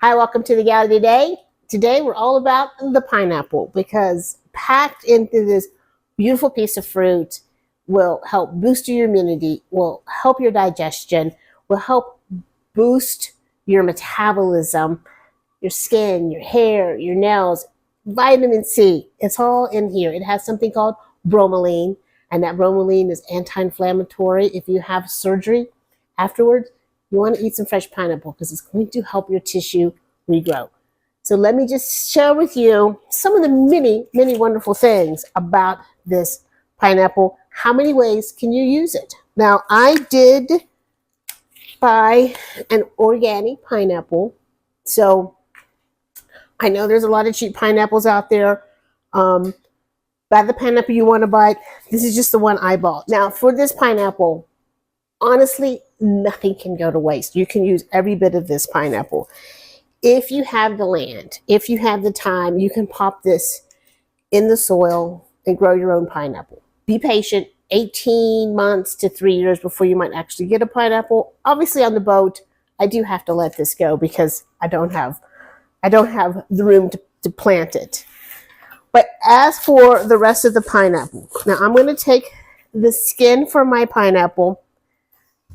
Hi, welcome to the Gala today. Today we're all about the pineapple because packed into this beautiful piece of fruit will help boost your immunity, will help your digestion, will help boost your metabolism, your skin, your hair, your nails, vitamin C. It's all in here. It has something called bromelain, and that bromelain is anti-inflammatory. If you have surgery afterwards, you want to eat some fresh pineapple because it's going to help your tissue regrow. So let me just share with you some of the many, many wonderful things about this pineapple. How many ways can you use it? Now, I did buy an organic pineapple. So I know there's a lot of cheap pineapples out there. Buy the pineapple you want to buy. This is just the one I bought. Now, for this pineapple, honestly, nothing can go to waste. You can use every bit of this pineapple. If you have the land, if you have the time, you can pop this in the soil and grow your own pineapple. Be patient, 18 months to 3 years before you might actually get a pineapple. Obviously on the boat, I do have to let this go because I don't have the room to plant it. But as for the rest of the pineapple, now I'm going to take the skin from my pineapple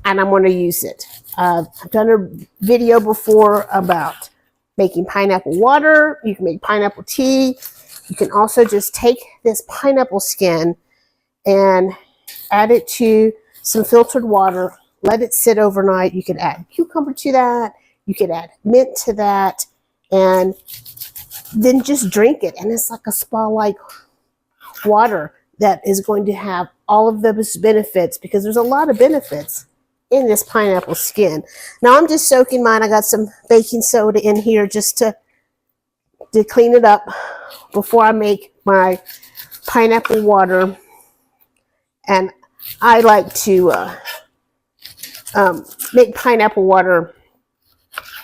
and I'm going to use it. I've done a video before about making pineapple water. You can make pineapple tea. You can also just take this pineapple skin and add it to some filtered water. Let it sit overnight. You can add cucumber to that. You can add mint to that. And then just drink it. And it's like a spa-like water that is going to have all of those benefits because there's a lot of benefits in this pineapple skin. Now I'm just soaking mine. I got some baking soda in here just to clean it up before I make my pineapple water. And I like to make pineapple water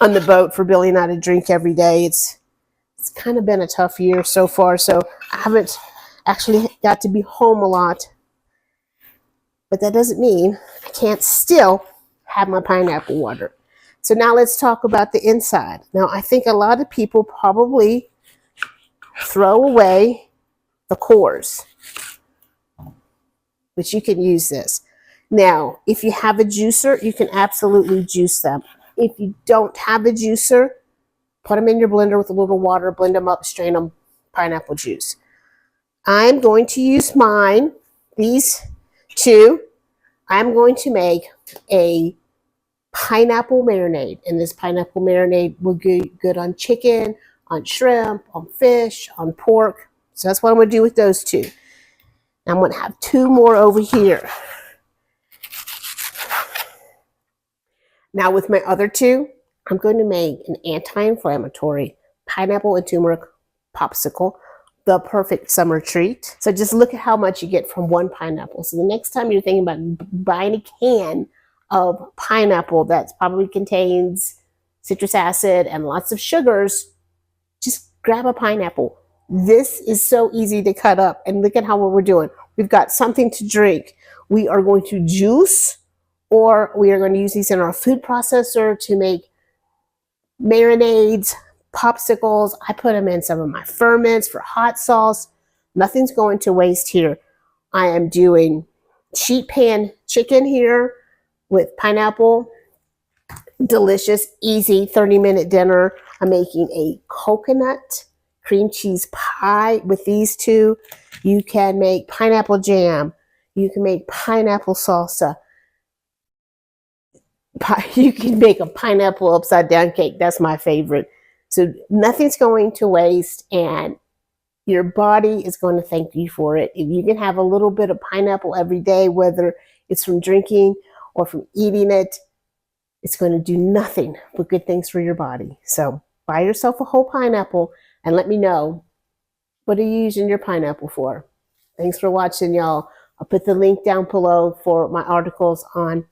on the boat for Billy and I to drink every day. It's kind of been a tough year so far, so I haven't actually got to be home a lot. But that doesn't mean I can't still have my pineapple water. So now let's talk about the inside. Now I think a lot of people probably throw away the cores, but you can use this. Now, if you have a juicer, you can absolutely juice them. If you don't have a juicer, put them in your blender with a little water, blend them up, strain them, pineapple juice. I'm going to use mine, these two. I'm going to make a pineapple marinade, and this pineapple marinade will be good on chicken, on shrimp, on fish, on pork. So that's what I'm going to do with those two. I'm going to have two more over here. Now with my other two, I'm going to make an anti-inflammatory pineapple and turmeric popsicle, the perfect summer treat. So just look at how much you get from one pineapple. So the next time you're thinking about buying a can of pineapple that probably contains citrus acid and lots of sugars, just grab a pineapple. This is so easy to cut up, and look at how what we're doing. We've got something to drink. We are going to juice, or we are going to use these in our food processor to make marinades, popsicles. I put them in some of my ferments for hot sauce. Nothing's going to waste here. I am doing sheet pan chicken here with pineapple. Delicious, easy 30-minute dinner. I'm making a coconut cream cheese pie with these two. You can make pineapple jam. You can make pineapple salsa. You can make a pineapple upside down cake. That's my favorite. So nothing's going to waste, and your body is going to thank you for it. If you can have a little bit of pineapple every day, whether it's from drinking or from eating it, it's going to do nothing but good things for your body. So buy yourself a whole pineapple and let me know, what are you using your pineapple for? Thanks for watching, y'all. I'll put the link down below for my articles on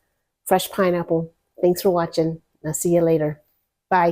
fresh pineapple. Thanks for watching. I'll see you later. Bye.